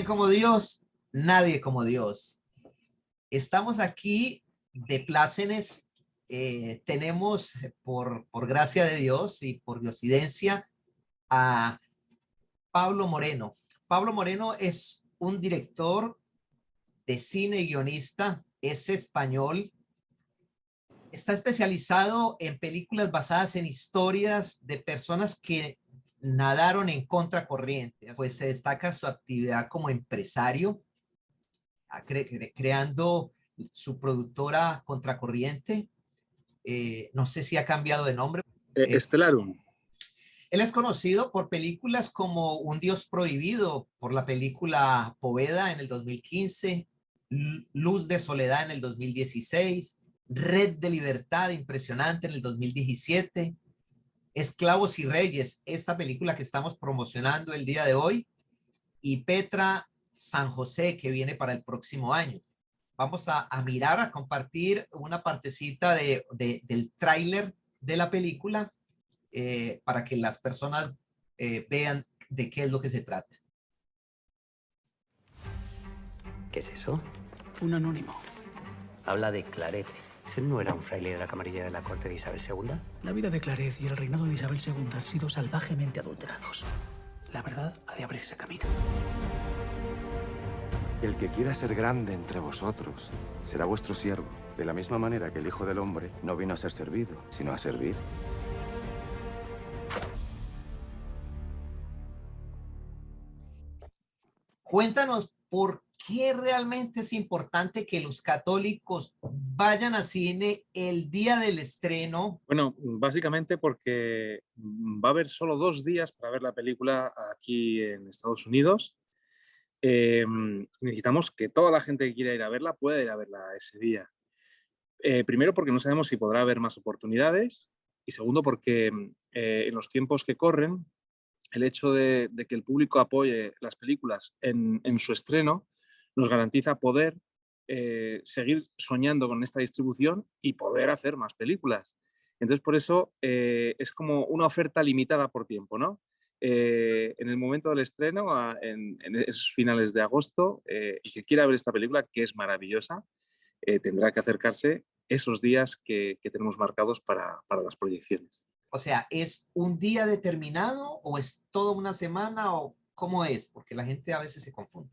¿Quién como Dios? Nadie como Dios. Estamos aquí de plácemes. Tenemos, por gracia de Dios y por diosidencia, a Pablo Moreno. Pablo Moreno es un director de cine y guionista, es español, está especializado en películas basadas en historias de personas que nadaron en contracorriente. Pues se destaca su actividad como empresario, creando su productora Contracorriente. No sé si ha cambiado de nombre. Stellarum. Él es conocido por películas como Un Dios Prohibido, por la película Poveda en el 2015, Luz de Soledad en el 2016, Red de Libertad, impresionante, en el 2017, Esclavos y Reyes, esta película que estamos promocionando el día de hoy, y Petra San José, que viene para el próximo año. Vamos a mirar, a compartir una partecita del tráiler de la película para que las personas vean de qué es lo que se trata. ¿Qué es eso? Un anónimo. Habla de Claret. ¿Ese no era un fraile de la camarilla de la corte de Isabel II? La vida de Claret y el reinado de Isabel II han sido salvajemente adulterados. La verdad ha de abrirse camino. El que quiera ser grande entre vosotros será vuestro siervo, de la misma manera que el Hijo del Hombre no vino a ser servido, sino a servir. Cuéntanos por qué realmente es importante que los católicos vayan a cine el día del estreno. Bueno, básicamente porque va a haber solo 2 días para ver la película aquí en Estados Unidos. Necesitamos que toda la gente que quiera ir a verla pueda ir a verla ese día. Primero porque no sabemos si podrá haber más oportunidades y segundo porque en los tiempos que corren el hecho de que el público apoye las películas en su estreno nos garantiza poder seguir soñando con esta distribución y poder hacer más películas. Entonces, por eso es como una oferta limitada por tiempo, ¿no? En el momento del estreno, en esos finales de agosto, y que quiera ver esta película, que es maravillosa, tendrá que acercarse esos días que tenemos marcados para las proyecciones. O sea, ¿es un día determinado o es toda una semana o cómo es? Porque la gente a veces se confunde.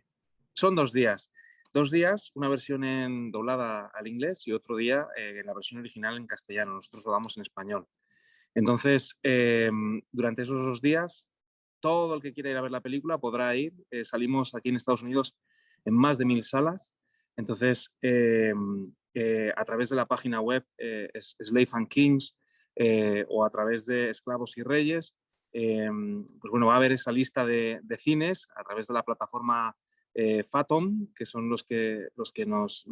Son 2 días. 2 días, una versión doblada al inglés y otro día la versión original en castellano. Nosotros lo damos en español. Entonces, durante esos 2 días, todo el que quiera ir a ver la película podrá ir. Salimos aquí en Estados Unidos en más de 1000 salas. Entonces, a través de la página web Slave and Kings o a través de Esclavos y Reyes, pues bueno, va a haber esa lista de cines a través de la plataforma Fathom, que son los que nos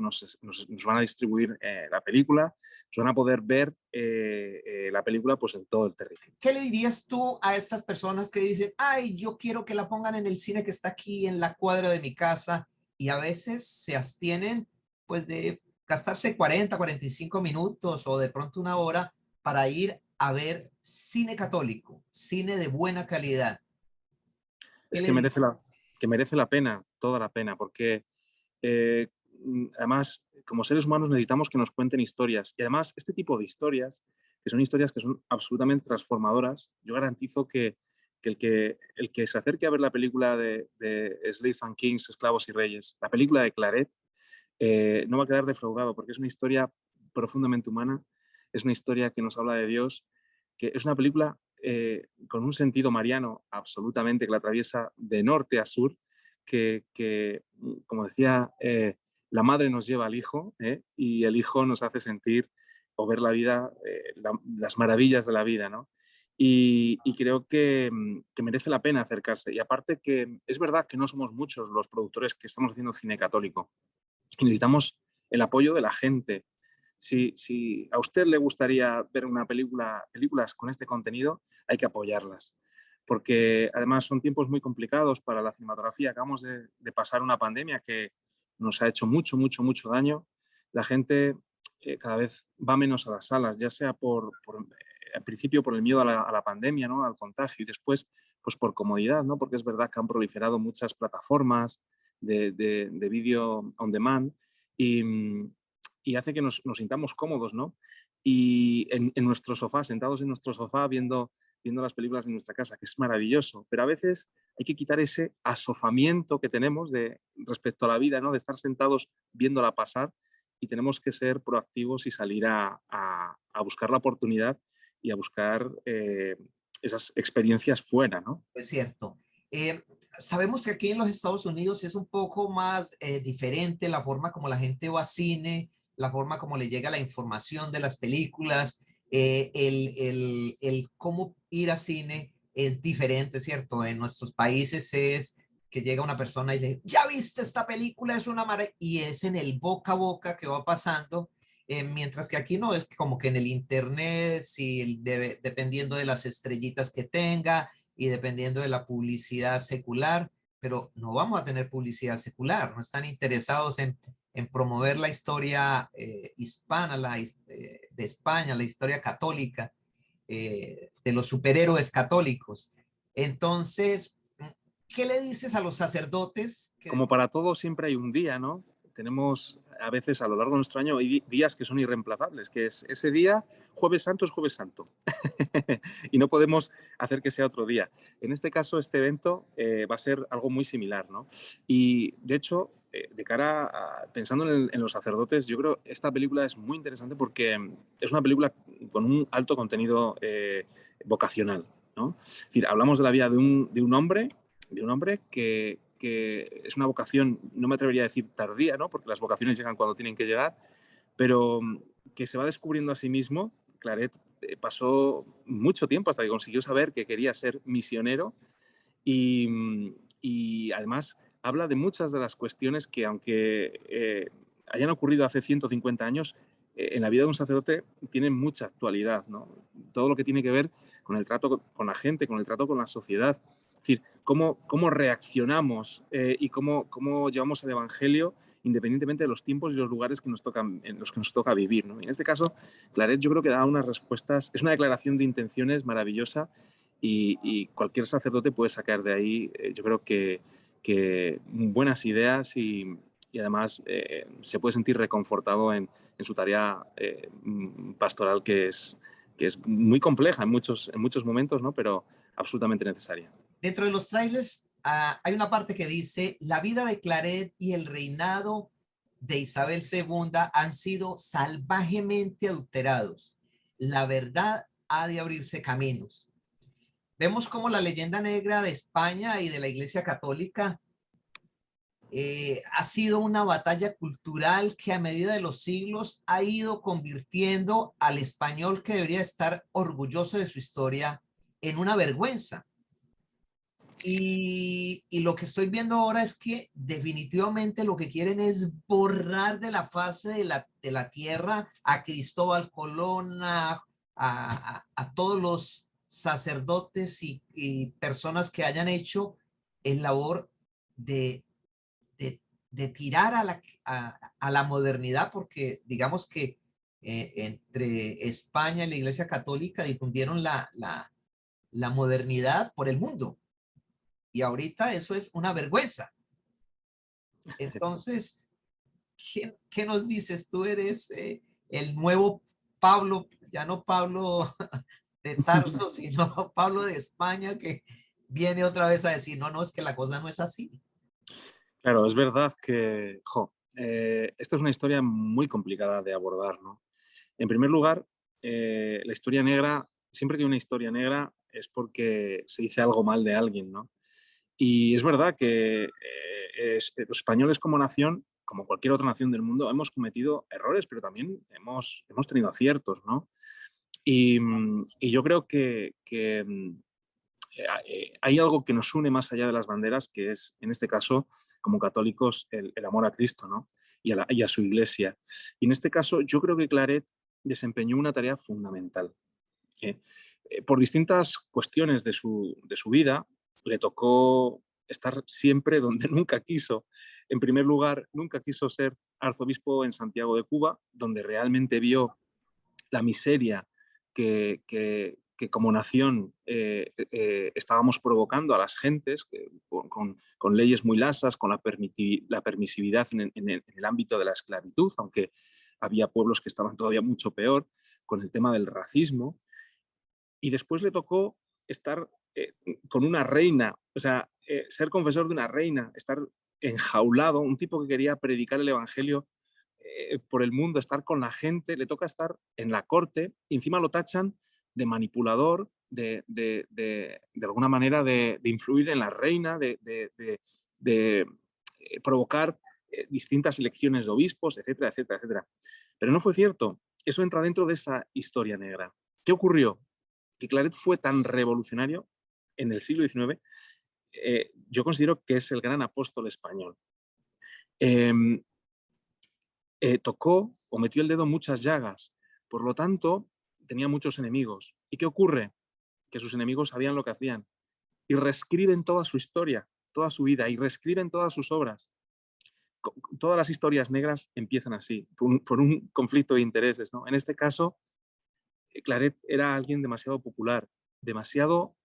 van a distribuir la película, nos van a poder ver la película pues en todo el territorio. ¿Qué le dirías tú a estas personas que dicen, ay, yo quiero que la pongan en el cine que está aquí en la cuadra de mi casa, y a veces se abstienen pues de gastarse 40, 45 minutos o de pronto una hora para ir a ver cine católico, cine de buena calidad? Es que merece la pena, toda la pena, porque además, como seres humanos necesitamos que nos cuenten historias. Y además, este tipo de historias, que son absolutamente transformadoras, yo garantizo que el que se acerque a ver la película de Slave and Kings, Esclavos y Reyes, la película de Claret, no va a quedar defraudado, porque es una historia profundamente humana, es una historia que nos habla de Dios, que es una película con un sentido mariano absolutamente, que la atraviesa de norte a sur, que como decía, la madre nos lleva al hijo y el hijo nos hace sentir o ver la vida, las maravillas de la vida, ¿no? Y creo que merece la pena acercarse. Y aparte que es verdad que no somos muchos los productores que estamos haciendo cine católico y necesitamos el apoyo de la gente. Si a usted le gustaría ver películas con este contenido, hay que apoyarlas. Porque además son tiempos muy complicados para la cinematografía. Acabamos de pasar una pandemia que nos ha hecho mucho, mucho, mucho daño. La gente cada vez va menos a las salas, ya sea al principio por el miedo a la pandemia, ¿no? Al contagio, y después pues por comodidad, ¿no? Porque es verdad que han proliferado muchas plataformas de vídeo on demand y, y hace que nos sintamos cómodos, ¿no? Y en nuestro sofá, sentados en nuestro sofá viendo las películas en nuestra casa, que es maravilloso, pero a veces hay que quitar ese asofamiento que tenemos respecto a la vida, ¿no? De estar sentados viéndola pasar, y tenemos que ser proactivos y salir a buscar la oportunidad y a buscar esas experiencias fuera, ¿no? Es cierto. Sabemos que aquí en los Estados Unidos es un poco más diferente la forma como la gente va a cine, la forma como le llega la información de las películas, el cómo ir a cine es diferente, ¿cierto? En nuestros países es que llega una persona y le, ya viste esta película, es una maravilla, y es en el boca a boca que va pasando, mientras que aquí no, es como que en el internet, si dependiendo de las estrellitas que tenga y dependiendo de la publicidad secular, pero no vamos a tener publicidad secular, no están interesados en promover la historia hispana, de España, la historia católica, de los superhéroes católicos. Entonces, ¿qué le dices a los sacerdotes? Como para todos siempre hay un día, ¿no? Tenemos a veces a lo largo de nuestro año hay días que son irreemplazables, que es ese día, Jueves Santo es Jueves Santo. Y no podemos hacer que sea otro día. En este caso, este evento va a ser algo muy similar, ¿no? Y de hecho, de cara pensando en los sacerdotes, yo creo que esta película es muy interesante porque es una película con un alto contenido vocacional, ¿no? Es decir, hablamos de la vida de un hombre que es una vocación, no me atrevería a decir tardía, ¿no? Porque las vocaciones llegan cuando tienen que llegar, pero que se va descubriendo a sí mismo. Claret pasó mucho tiempo hasta que consiguió saber que quería ser misionero y además habla de muchas de las cuestiones que, aunque hayan ocurrido hace 150 años, en la vida de un sacerdote tienen mucha actualidad, ¿no? Todo lo que tiene que ver con el trato con la gente, con el trato con la sociedad. Es decir, cómo reaccionamos y cómo llevamos el Evangelio independientemente de los tiempos y los lugares en los que nos toca vivir, ¿no? Y en este caso, Claret yo creo que da unas respuestas, es una declaración de intenciones maravillosa y cualquier sacerdote puede sacar de ahí, yo creo que buenas ideas y además se puede sentir reconfortado en su tarea pastoral que es muy compleja en muchos momentos, ¿no? Pero absolutamente necesaria. Dentro de los trailers hay una parte que dice, la vida de Claret y el reinado de Isabel II han sido salvajemente adulterados. La verdad ha de abrirse caminos. Vemos como la leyenda negra de España y de la Iglesia Católica ha sido una batalla cultural que a medida de los siglos ha ido convirtiendo al español, que debería estar orgulloso de su historia, en una vergüenza. Y lo que estoy viendo ahora es que definitivamente lo que quieren es borrar de la faz de la tierra a Cristóbal Colón, a todos los sacerdotes y personas que hayan hecho el labor de tirar a la modernidad, porque digamos que entre España y la Iglesia Católica difundieron la modernidad por el mundo. Y ahorita eso es una vergüenza. Entonces, ¿qué nos dices? Tú eres el nuevo Pablo, ya no Pablo de Tarso, sino Pablo de España, que viene otra vez a decir, no, es que la cosa no es así. Claro, es verdad que, esta es una historia muy complicada de abordar, ¿no? En primer lugar, la historia negra, siempre que hay una historia negra es porque se dice algo mal de alguien, ¿no? Y es verdad que los españoles como nación, como cualquier otra nación del mundo, hemos cometido errores, pero también hemos tenido aciertos, ¿no? Y yo creo que hay algo que nos une más allá de las banderas, que es, en este caso, como católicos, el amor a Cristo, ¿no? Y a su iglesia. Y en este caso, yo creo que Claret desempeñó una tarea fundamental. Por distintas cuestiones de su vida, le tocó estar siempre donde nunca quiso. En primer lugar, nunca quiso ser arzobispo en Santiago de Cuba, donde realmente vio la miseria que que como nación estábamos provocando a las gentes con leyes muy lasas, con la permisividad en el ámbito de la esclavitud, aunque había pueblos que estaban todavía mucho peor, con el tema del racismo. Y después le tocó estar con una reina, o sea, ser confesor de una reina, estar enjaulado, un tipo que quería predicar el evangelio por el mundo, estar con la gente, le toca estar en la corte, y encima lo tachan de manipulador, de alguna manera de influir en la reina, de provocar distintas elecciones de obispos, etcétera, etcétera, etcétera. Pero no fue cierto. Eso entra dentro de esa historia negra. ¿Qué ocurrió? Que Claret fue tan revolucionario en el siglo XIX, yo considero que es el gran apóstol español. Tocó o metió el dedo en muchas llagas, por lo tanto tenía muchos enemigos. ¿Y qué ocurre? Que sus enemigos sabían lo que hacían y reescriben toda su historia, toda su vida, y reescriben todas sus obras. Todas las historias negras empiezan así, por un conflicto de intereses, ¿no? En este caso, Claret era alguien demasiado popular, demasiado...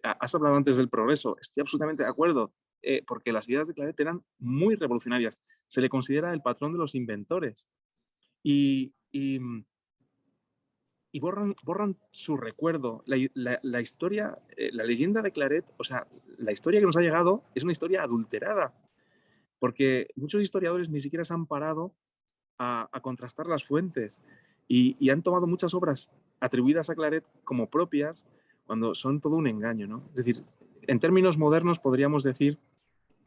has hablado antes del progreso, estoy absolutamente de acuerdo, porque las ideas de Claret eran muy revolucionarias. Se le considera el patrón de los inventores. Y borran su recuerdo. La historia, la leyenda de Claret, o sea, la historia que nos ha llegado es una historia adulterada, porque muchos historiadores ni siquiera se han parado a contrastar las fuentes y han tomado muchas obras atribuidas a Claret como propias cuando son todo un engaño, ¿no? Es decir, en términos modernos podríamos decir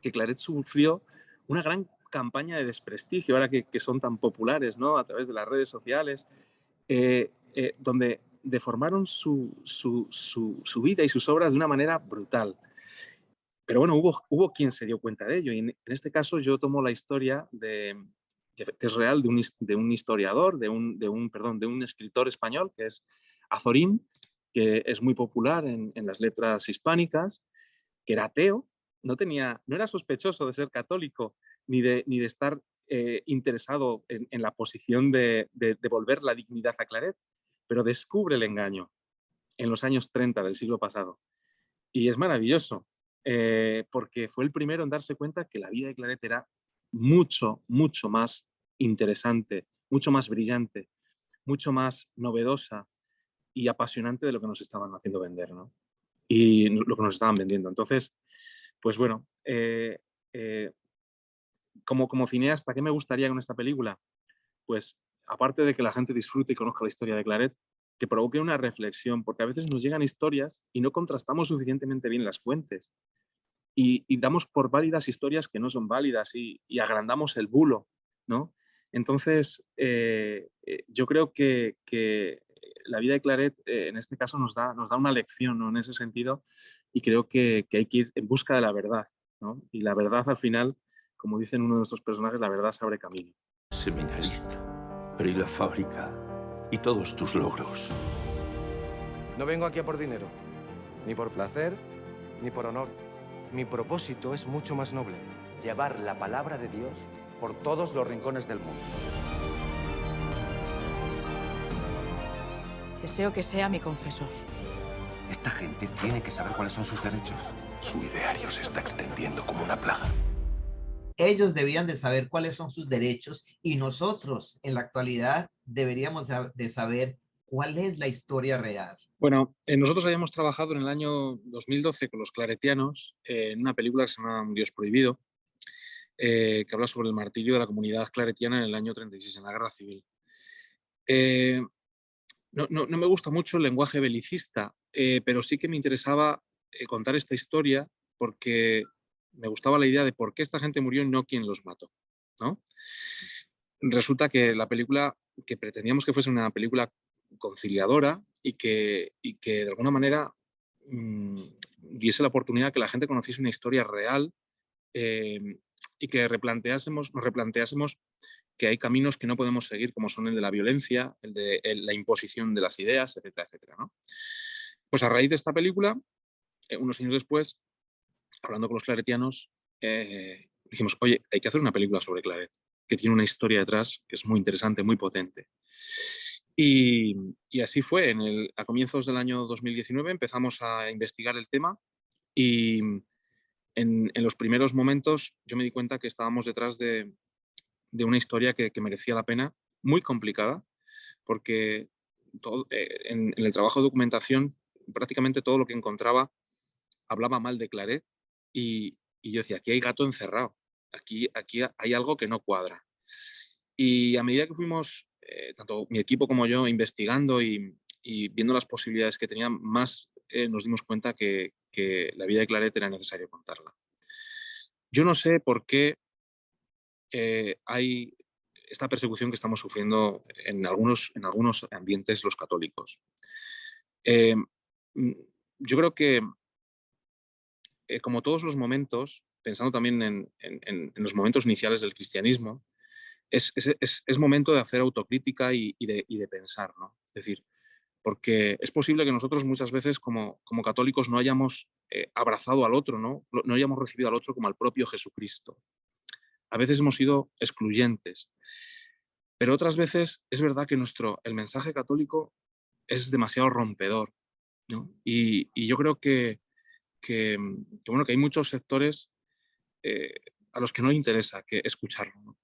que Claret sufrió una gran campaña de desprestigio, ahora que son tan populares, ¿no? A través de las redes sociales, donde deformaron su vida y sus obras de una manera brutal. Pero bueno, hubo quien se dio cuenta de ello, y en este caso yo tomo la historia que es real, de un historiador, de un escritor español, que es Azorín, que es muy popular en las letras hispánicas, que era ateo, no era sospechoso de ser católico, ni de estar interesado en la posición de devolver la dignidad a Claret, pero descubre el engaño en los años 30 del siglo pasado. Y es maravilloso, porque fue el primero en darse cuenta que la vida de Claret era mucho, mucho más interesante, mucho más brillante, mucho más novedosa y apasionante de lo que nos estaban haciendo vender, ¿no? Y lo que nos estaban vendiendo. Entonces, pues bueno, como cineasta, ¿qué me gustaría con esta película? Pues aparte de que la gente disfrute y conozca la historia de Claret, que provoque una reflexión, porque a veces nos llegan historias y no contrastamos suficientemente bien las fuentes y damos por válidas historias que no son válidas y agrandamos el bulo, ¿no? Entonces, yo creo que la vida de Claret en este caso nos da una lección, ¿no? En ese sentido, y creo que hay que ir en busca de la verdad, ¿no? Y la verdad al final, como dicen uno de nuestros personajes, la verdad se abre camino. Seminarista, pero ¿y la fábrica? ¿Y todos tus logros? No vengo aquí a por dinero, ni por placer, ni por honor. Mi propósito es mucho más noble. Llevar la palabra de Dios por todos los rincones del mundo. Deseo que sea mi confesor. Esta gente tiene que saber cuáles son sus derechos. Su ideario se está extendiendo como una plaga. Ellos debían de saber cuáles son sus derechos y nosotros en la actualidad deberíamos de saber cuál es la historia real. Bueno, nosotros habíamos trabajado en el año 2012 con los claretianos en una película que se llama Un Dios prohibido, que habla sobre el martirio de la comunidad claretiana en el año 36, en la Guerra Civil. No me gusta mucho el lenguaje belicista, pero sí que me interesaba contar esta historia porque me gustaba la idea de por qué esta gente murió y no quién los mató, ¿no? Resulta que la película, que pretendíamos que fuese una película conciliadora y que de alguna manera diese la oportunidad que la gente conociese una historia real y que nos replanteásemos que hay caminos que no podemos seguir, como son el de la violencia, el de la imposición de las ideas, etcétera, etcétera, ¿no? Pues a raíz de esta película, unos años después, hablando con los claretianos, dijimos, oye, hay que hacer una película sobre Claret, que tiene una historia detrás que es muy interesante, muy potente. Y, y así fue. A comienzos del año 2019 empezamos a investigar el tema y en los primeros momentos yo me di cuenta que estábamos detrás de una historia que merecía la pena, muy complicada, porque en el trabajo de documentación prácticamente todo lo que encontraba hablaba mal de Claret y yo decía, aquí hay gato encerrado, aquí hay algo que no cuadra. Y a medida que fuimos, tanto mi equipo como yo, investigando y viendo las posibilidades que tenían, más nos dimos cuenta que la vida de Claret era necesario contarla. Yo no sé por qué hay esta persecución que estamos sufriendo en algunos ambientes los católicos. Eh, yo creo que, como todos los momentos, pensando también en los momentos iniciales del cristianismo, es momento de hacer autocrítica y de pensar, ¿no? Es decir, porque es posible que nosotros muchas veces como católicos no hayamos abrazado al otro, no hayamos recibido al otro como al propio Jesucristo. A veces hemos sido excluyentes, pero otras veces es verdad que el mensaje católico es demasiado rompedor, ¿no? Y yo creo bueno, que hay muchos sectores eh, a los que no les interesa escucharlo, ¿no?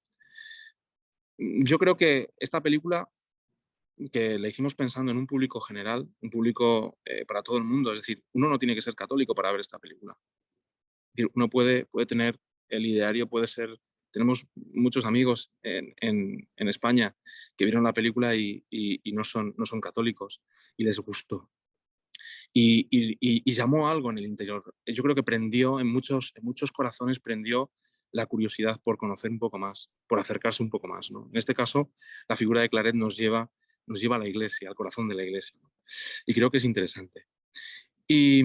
Yo creo que esta película, que la hicimos pensando en un público general, un público para todo el mundo, es decir, uno no tiene que ser católico para ver esta película. Es decir, uno puede tener el ideario, tenemos muchos amigos en España que vieron la película y no son católicos y les gustó. Y llamó algo en el interior. Yo creo que prendió en muchos corazones, prendió la curiosidad por conocer un poco más, por acercarse un poco más, ¿no? En este caso, la figura de Claret nos lleva a la iglesia, al corazón de la iglesia, ¿no? Y creo que es interesante. Y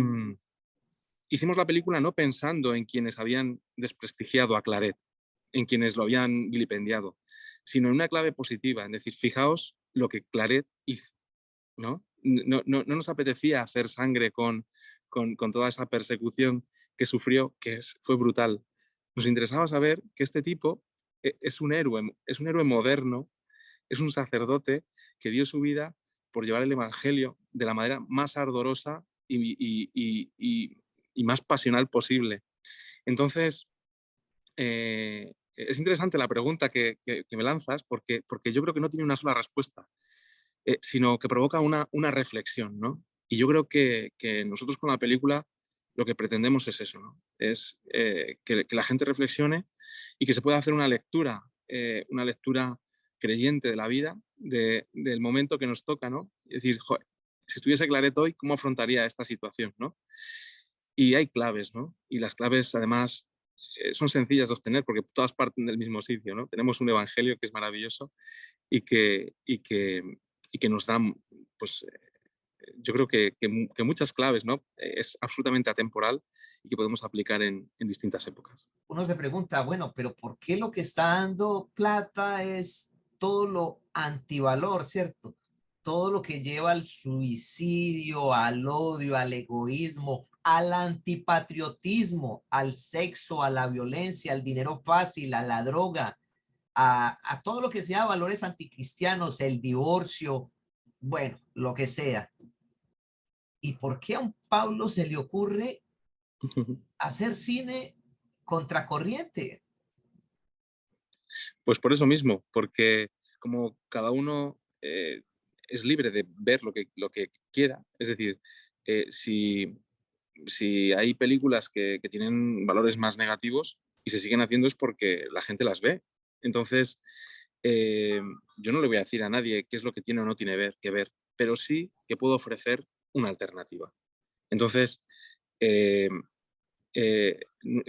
hicimos la película no pensando en quienes habían desprestigiado a Claret, en quienes lo habían vilipendiado, sino en una clave positiva, es decir, fijaos lo que Claret hizo, ¿no? No nos apetecía hacer sangre con toda esa persecución que sufrió, fue brutal. Nos interesaba saber que este tipo es un héroe moderno, es un sacerdote que dio su vida por llevar el Evangelio de la manera más ardorosa y más pasional posible. Entonces, es interesante la pregunta que me lanzas porque yo creo que no tiene una sola respuesta, sino que provoca una reflexión, ¿no? Y yo creo que nosotros con la película lo que pretendemos es eso, ¿no? Es que la gente reflexione y que se pueda hacer una lectura creyente de la vida, del momento que nos toca, ¿no? Es decir, joder, si estuviese Claret hoy, ¿cómo afrontaría esta situación, ¿no? Y hay claves, ¿no? Y las claves, además, son sencillas de obtener porque todas parten del mismo sitio, ¿no? Tenemos un evangelio que es maravilloso y que nos da, pues, yo creo que muchas claves, ¿no? Es absolutamente atemporal y que podemos aplicar en distintas épocas. Uno se pregunta, bueno, pero ¿por qué lo que está dando plata es todo lo antivalor, ¿cierto? Todo lo que lleva al suicidio, al odio, al egoísmo, al antipatriotismo, al sexo, a la violencia, al dinero fácil, a la droga, a todo lo que sea valores anticristianos, el divorcio, bueno, lo que sea. ¿Y por qué a un Pablo se le ocurre hacer cine contracorriente? Pues por eso mismo, porque como cada uno es libre de ver lo que quiera, es decir, si hay películas que tienen valores más negativos y se siguen haciendo es porque la gente las ve. Entonces, yo no le voy a decir a nadie qué es lo que tiene o no tiene que ver, pero sí que puedo ofrecer una alternativa. Entonces, eh,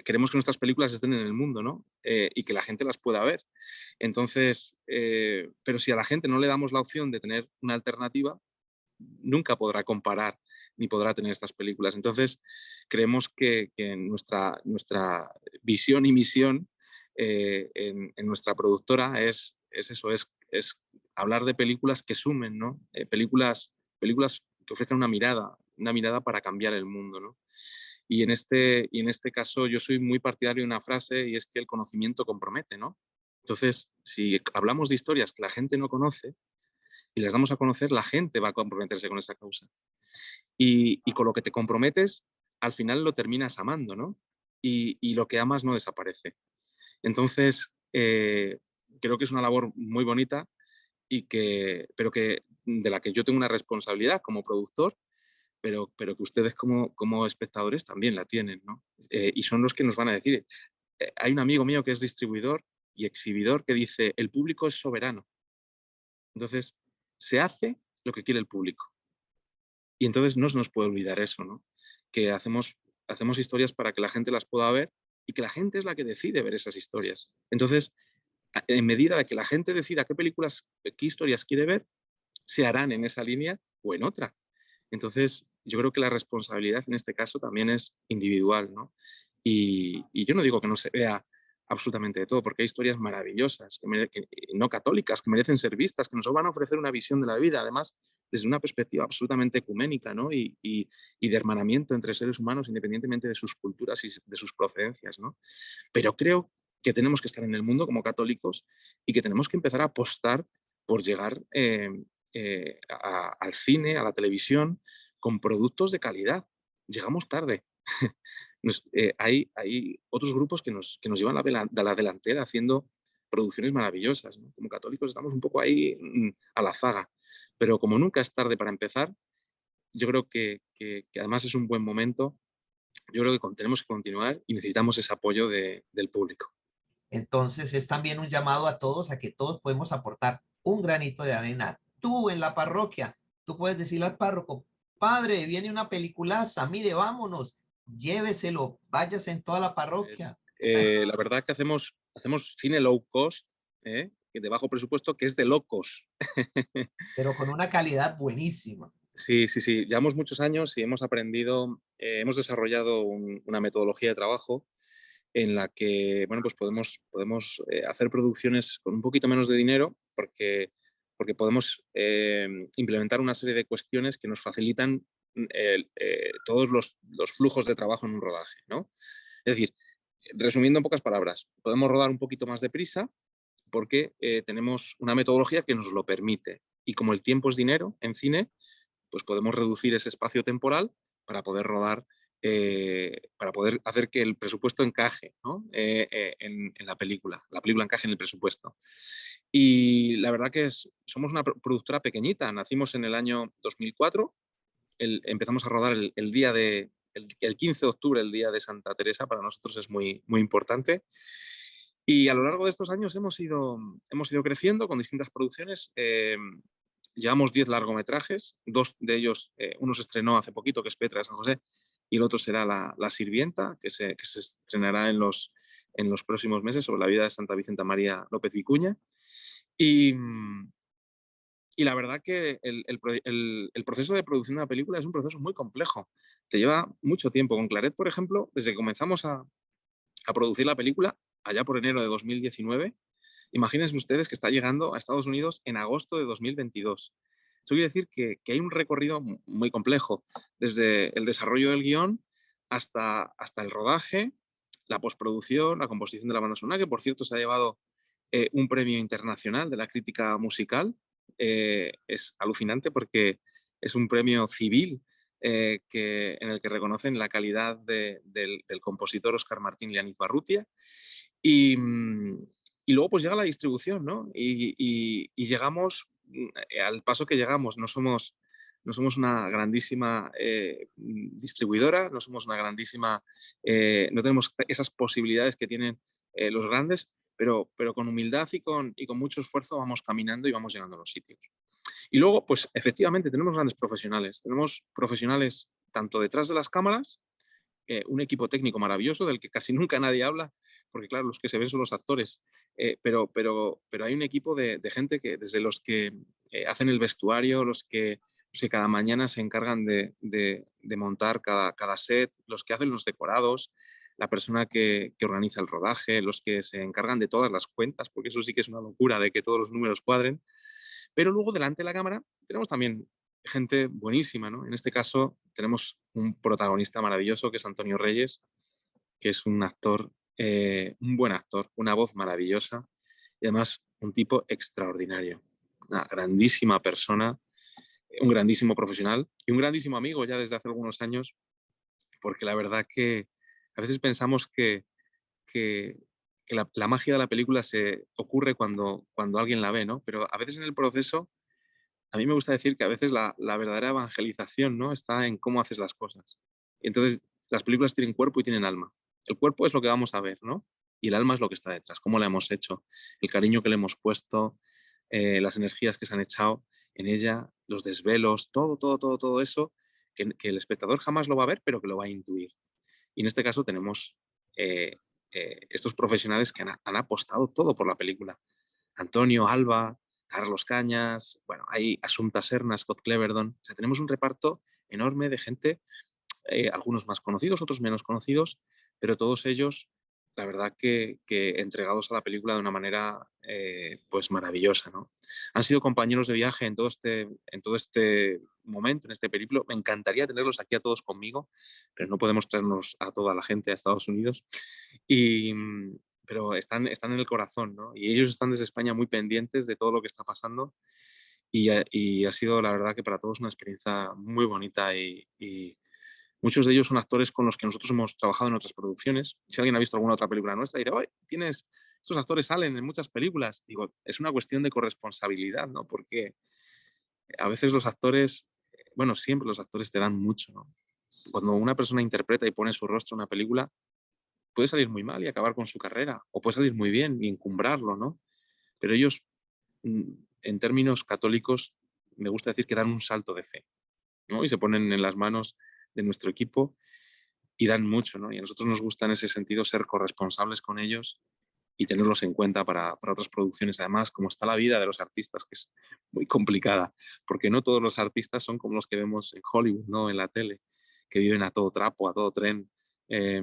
queremos que nuestras películas estén en el mundo, ¿no? Y que la gente las pueda ver. Entonces, pero si a la gente no le damos la opción de tener una alternativa, nunca podrá comparar ni podrá tener estas películas. Entonces, creemos que nuestra visión y misión en nuestra productora es eso, es hablar de películas que sumen, ¿no? Películas que ofrezcan una mirada para cambiar el mundo, ¿no? Y en este caso yo soy muy partidario de una frase y es que el conocimiento compromete, ¿no? Entonces, si hablamos de historias que la gente no conoce, y las damos a conocer, la gente va a comprometerse con esa causa. Y con lo que te comprometes, al final lo terminas amando, ¿no? Y lo que amas no desaparece. Entonces, creo que es una labor muy bonita pero que de la que yo tengo una responsabilidad como productor, pero que ustedes como espectadores también la tienen, ¿no? Y son los que nos van a decir. Hay un amigo mío que es distribuidor y exhibidor que dice, el público es soberano. Entonces, se hace lo que quiere el público. Y entonces no se nos puede olvidar eso, ¿no? Que hacemos historias para que la gente las pueda ver y que la gente es la que decide ver esas historias. Entonces, en medida de que la gente decida qué historias quiere ver, se harán en esa línea o en otra. Entonces, yo creo que la responsabilidad en este caso también es individual, ¿no? Y yo no digo que no se vea absolutamente de todo, porque hay historias maravillosas, no católicas, que merecen ser vistas, que nos van a ofrecer una visión de la vida, además, desde una perspectiva absolutamente ecuménica, ¿no? Y de hermanamiento entre seres humanos, independientemente de sus culturas y de sus procedencias, ¿no? Pero creo que tenemos que estar en el mundo como católicos y que tenemos que empezar a apostar por llegar al cine, a la televisión, con productos de calidad. Llegamos tarde. Hay otros grupos que nos llevan a la delantera haciendo producciones maravillosas, ¿no? Como católicos estamos un poco ahí a la zaga, pero como nunca es tarde para empezar, yo creo que además es un buen momento. Yo creo que tenemos que continuar y necesitamos ese apoyo del público. Entonces es también un llamado a todos a que todos podemos aportar un granito de arena. Tú en la parroquia, tú puedes decirle al párroco, padre, viene una peliculaza, mire, vámonos, lléveselo, váyase en toda la parroquia. La verdad que hacemos cine low cost, de bajo presupuesto, que es de locos. Pero con una calidad buenísima. Sí. Llevamos muchos años y hemos aprendido, hemos desarrollado una metodología de trabajo en la que, bueno, pues podemos hacer producciones con un poquito menos de dinero porque podemos implementar una serie de cuestiones que nos facilitan todos los flujos de trabajo en un rodaje, ¿no? Es decir, resumiendo en pocas palabras, podemos rodar un poquito más deprisa porque tenemos una metodología que nos lo permite. Y como el tiempo es dinero en cine, pues podemos reducir ese espacio temporal para poder rodar, para poder hacer que el presupuesto encaje, ¿no? En la película encaje en el presupuesto. Y la verdad que somos una productora pequeñita, nacimos en el año 2004, empezamos a rodar el 15 de octubre, el día de Santa Teresa, para nosotros es muy, muy importante. Y a lo largo de estos años hemos ido creciendo con distintas producciones. Llevamos 10 largometrajes, 2 de ellos, uno se estrenó hace poquito, que es Petra de San José, y el otro será La Sirvienta, que se estrenará en los próximos meses, sobre la vida de Santa Vicenta María López Vicuña. Y la verdad que el proceso de producción de una película es un proceso muy complejo. Te lleva mucho tiempo. Con Claret, por ejemplo, desde que comenzamos a producir la película, allá por enero de 2019, imagínense ustedes que está llegando a Estados Unidos en agosto de 2022. Eso quiere decir que hay un recorrido muy complejo, desde el desarrollo del guión hasta el rodaje, la postproducción, la composición de la banda sonora, que por cierto se ha llevado un premio internacional de la crítica musical. Es alucinante porque es un premio civil en el que reconocen la calidad del compositor Óscar Martín Lianiz Barrutia. Y luego pues llega la distribución, ¿no? Y llegamos al paso que llegamos. No somos una grandísima distribuidora, no somos una grandísima, no tenemos esas posibilidades que tienen los grandes, pero con humildad y con mucho esfuerzo vamos caminando y vamos llegando a los sitios. Y luego, pues efectivamente, tenemos grandes profesionales. Tenemos profesionales tanto detrás de las cámaras, un equipo técnico maravilloso del que casi nunca nadie habla, porque claro, los que se ven son los actores, pero hay un equipo de gente que desde los que hacen el vestuario, los que cada mañana se encargan de montar cada set, los que hacen los decorados, la persona que organiza el rodaje, los que se encargan de todas las cuentas, porque eso sí que es una locura de que todos los números cuadren. Pero luego delante de la cámara tenemos también gente buenísima, ¿no? En este caso tenemos un protagonista maravilloso que es Antonio Reyes, que es un actor, un buen actor, una voz maravillosa y además un tipo extraordinario, una grandísima persona, un grandísimo profesional y un grandísimo amigo ya desde hace algunos años, porque la verdad que a veces pensamos que la magia de la película se ocurre cuando alguien la ve, ¿no? Pero a veces en el proceso, a mí me gusta decir que a veces la verdadera evangelización, ¿no?, está en cómo haces las cosas. Y entonces, las películas tienen cuerpo y tienen alma. El cuerpo es lo que vamos a ver, ¿no? Y el alma es lo que está detrás, cómo la hemos hecho, el cariño que le hemos puesto, las energías que se han echado en ella, los desvelos, todo eso, que el espectador jamás lo va a ver, pero que lo va a intuir. Y en este caso tenemos eh, estos profesionales que han apostado todo por la película. Antonio, Alba, Carlos Cañas, bueno, hay Asunta Serna, Scott Cleverdon. O sea, tenemos un reparto enorme de gente, algunos más conocidos, otros menos conocidos, pero todos ellos, la verdad que entregados a la película de una manera pues maravillosa, ¿no? Han sido compañeros de viaje en todo este momento, en este periplo. Me encantaría tenerlos aquí a todos conmigo, pero no podemos traernos a toda la gente a Estados Unidos. Y, pero están en el corazón, ¿no? Y ellos están desde España muy pendientes de todo lo que está pasando y ha sido, la verdad, que para todos una experiencia muy bonita y muchos de ellos son actores con los que nosotros hemos trabajado en otras producciones. Si alguien ha visto alguna otra película nuestra y dice, oye, estos actores salen en muchas películas. Digo, es una cuestión de corresponsabilidad, ¿no? Porque a veces los actores, bueno, siempre los actores te dan mucho, ¿no? Cuando una persona interpreta y pone su rostro en una película, puede salir muy mal y acabar con su carrera, o puede salir muy bien y encumbrarlo, ¿no? Pero ellos, en términos católicos, me gusta decir que dan un salto de fe, ¿no? Y se ponen en las manos de nuestro equipo y dan mucho, ¿no? Y a nosotros nos gusta en ese sentido ser corresponsables con ellos y tenerlos en cuenta para otras producciones. Además, como está la vida de los artistas, que es muy complicada, porque no todos los artistas son como los que vemos en Hollywood, ¿no?, en la tele, que viven a todo trapo, a todo tren, eh,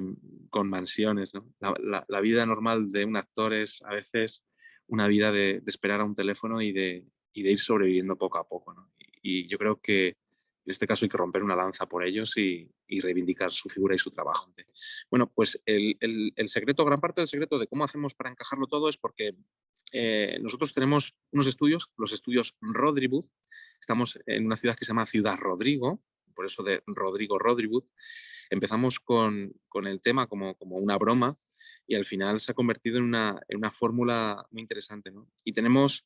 con mansiones, ¿no? La vida normal de un actor es a veces una vida de esperar a un teléfono y de ir sobreviviendo poco a poco, ¿no? Y yo creo que en este caso hay que romper una lanza por ellos y reivindicar su figura y su trabajo. Bueno, pues el secreto, gran parte del secreto de cómo hacemos para encajarlo todo es porque nosotros tenemos unos estudios, los estudios Rodribud. Estamos en una ciudad que se llama Ciudad Rodrigo, por eso de Rodrigo Rodribud. Empezamos con el tema como una broma y al final se ha convertido en una fórmula muy interesante, ¿no? Y tenemos,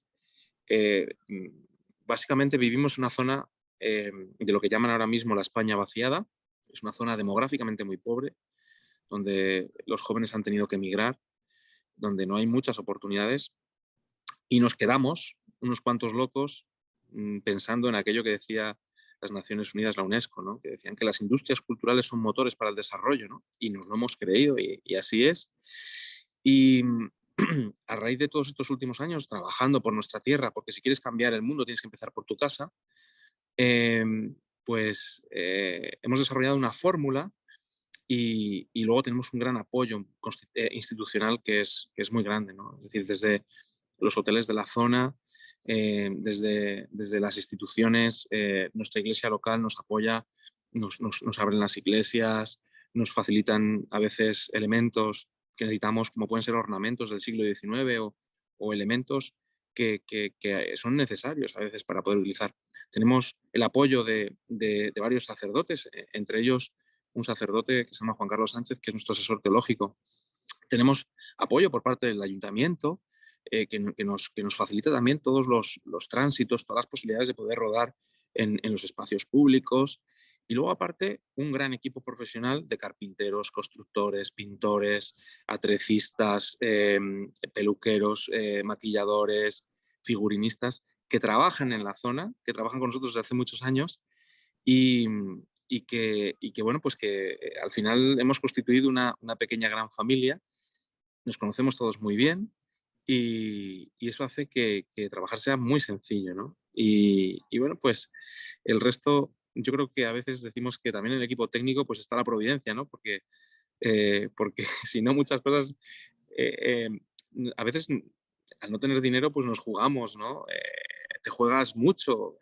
básicamente vivimos en una zona de lo que llaman ahora mismo la España vaciada. Es una zona demográficamente muy pobre, donde los jóvenes han tenido que emigrar, donde no hay muchas oportunidades y nos quedamos unos cuantos locos pensando en aquello que decía las Naciones Unidas, la UNESCO, ¿no?, que decían que las industrias culturales son motores para el desarrollo, ¿no? Y nos lo hemos creído y así es. Y a raíz de todos estos últimos años trabajando por nuestra tierra, porque si quieres cambiar el mundo tienes que empezar por tu casa, pues hemos desarrollado una fórmula y luego tenemos un gran apoyo institucional que es muy grande, ¿no? Es decir, desde los hoteles de la zona, desde las instituciones, nuestra iglesia local nos apoya, nos abren las iglesias, nos facilitan a veces elementos que necesitamos, como pueden ser ornamentos del siglo XIX o elementos que son necesarios a veces para poder utilizar. Tenemos el apoyo de varios sacerdotes, entre ellos un sacerdote que se llama Juan Carlos Sánchez, que es nuestro asesor teológico. Tenemos apoyo por parte del ayuntamiento, que nos facilita también todos los tránsitos, todas las posibilidades de poder rodar en los espacios públicos. Y luego, aparte, un gran equipo profesional de carpinteros, constructores, pintores, atrecistas, peluqueros, maquilladores, figurinistas, que trabajan en la zona, que trabajan con nosotros desde hace muchos años y que bueno, pues que al final hemos constituido una pequeña gran familia. Nos conocemos todos muy bien y eso hace que trabajar sea muy sencillo, ¿no? Y bueno, pues el resto, yo creo que a veces decimos que también en el equipo técnico pues está la providencia, ¿no? Porque si no muchas cosas, eh, a veces al no tener dinero pues nos jugamos, ¿no? Te juegas mucho,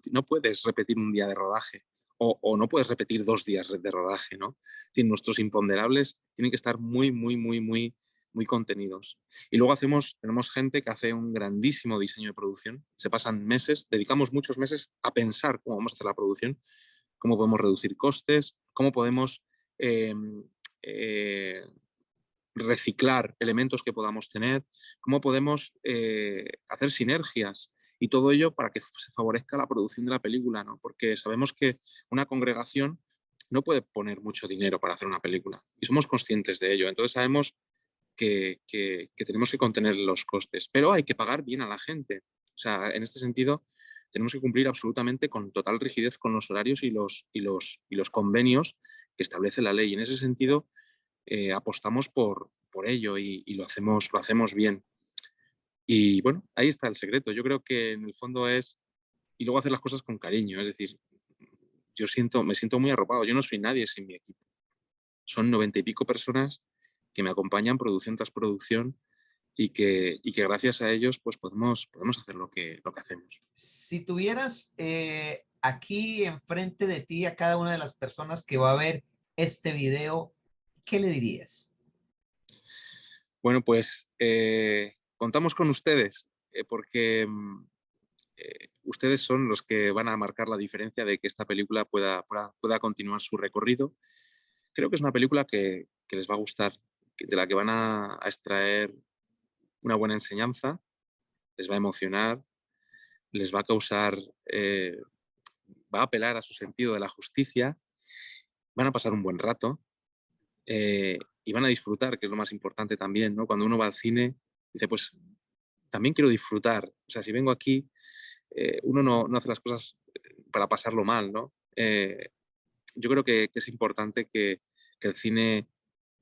no puedes repetir un día de rodaje o no puedes repetir 2 días de rodaje, ¿no? Es decir, nuestros imponderables tienen que estar muy, muy, muy, muy muy contenidos. Y luego tenemos gente que hace un grandísimo diseño de producción. Se pasan meses, dedicamos muchos meses a pensar cómo vamos a hacer la producción, cómo podemos reducir costes, cómo podemos eh, eh, reciclar elementos que podamos tener, cómo podemos hacer sinergias y todo ello para que se favorezca la producción de la película, ¿no? Porque sabemos que una congregación no puede poner mucho dinero para hacer una película y somos conscientes de ello. Entonces sabemos que tenemos que contener los costes, pero hay que pagar bien a la gente. O sea, en este sentido, tenemos que cumplir absolutamente con total rigidez con los horarios y los convenios que establece la ley. En ese sentido, apostamos por ello y lo hacemos bien. Y bueno, ahí está el secreto. Yo creo que en el fondo es, y luego hacer las cosas con cariño. Es decir, me siento muy arropado. Yo no soy nadie sin mi equipo. Son 90 y pico personas que me acompañan producción tras producción y que gracias a ellos pues podemos hacer lo que hacemos. Si tuvieras aquí enfrente de ti a cada una de las personas que va a ver este video, ¿qué le dirías? Bueno, pues contamos con ustedes porque ustedes son los que van a marcar la diferencia de que esta película pueda continuar su recorrido. Creo que es una película que les va a gustar, de la que van a extraer una buena enseñanza, les va a emocionar, les va a causar, va a apelar a su sentido de la justicia, van a pasar un buen rato y van a disfrutar, que es lo más importante también, ¿no? Cuando uno va al cine, dice, pues también quiero disfrutar. O sea, si vengo aquí, uno no hace las cosas para pasarlo mal, ¿no? Yo creo que es importante que el cine,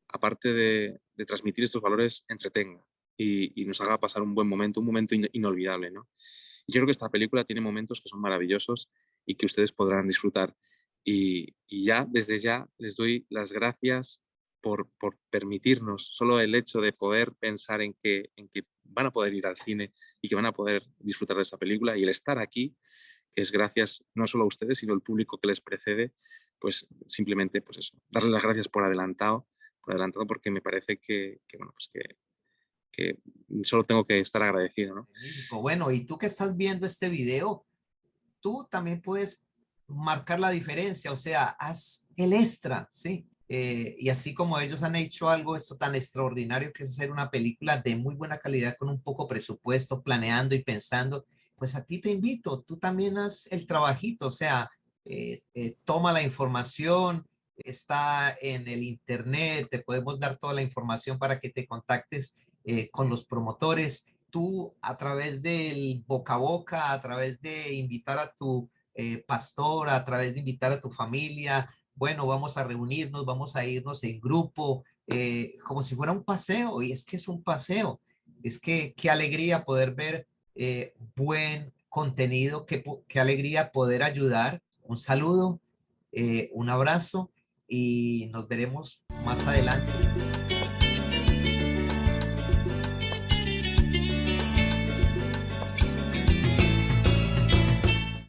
aparte de transmitir estos valores, entretenga y nos haga pasar un buen momento, un momento inolvidable, ¿no? Y yo creo que esta película tiene momentos que son maravillosos y que ustedes podrán disfrutar. Y desde ya, les doy las gracias por permitirnos, solo el hecho de poder pensar en que van a poder ir al cine y que van a poder disfrutar de esa película, y el estar aquí, que es gracias no solo a ustedes, sino al público que les precede, pues simplemente, pues eso, darles las gracias por adelantado, porque me parece que bueno, pues que solo tengo que estar agradecido, ¿no? Bueno, y tú que estás viendo este video, tú también puedes marcar la diferencia, o sea, haz el extra, ¿sí? Y así como ellos han hecho algo esto tan extraordinario que es hacer una película de muy buena calidad con un poco presupuesto, planeando y pensando, pues a ti te invito, tú también haz el trabajito, o sea, toma la información, está en el internet, te podemos dar toda la información para que te contactes con los promotores. Tú a través del boca a boca, a través de invitar a tu pastor, a través de invitar a tu familia, bueno, vamos a reunirnos, vamos a irnos en grupo, como si fuera un paseo, y es que es un paseo. Es que qué alegría poder ver buen contenido, qué alegría poder ayudar. Un saludo, un abrazo y nos veremos más adelante.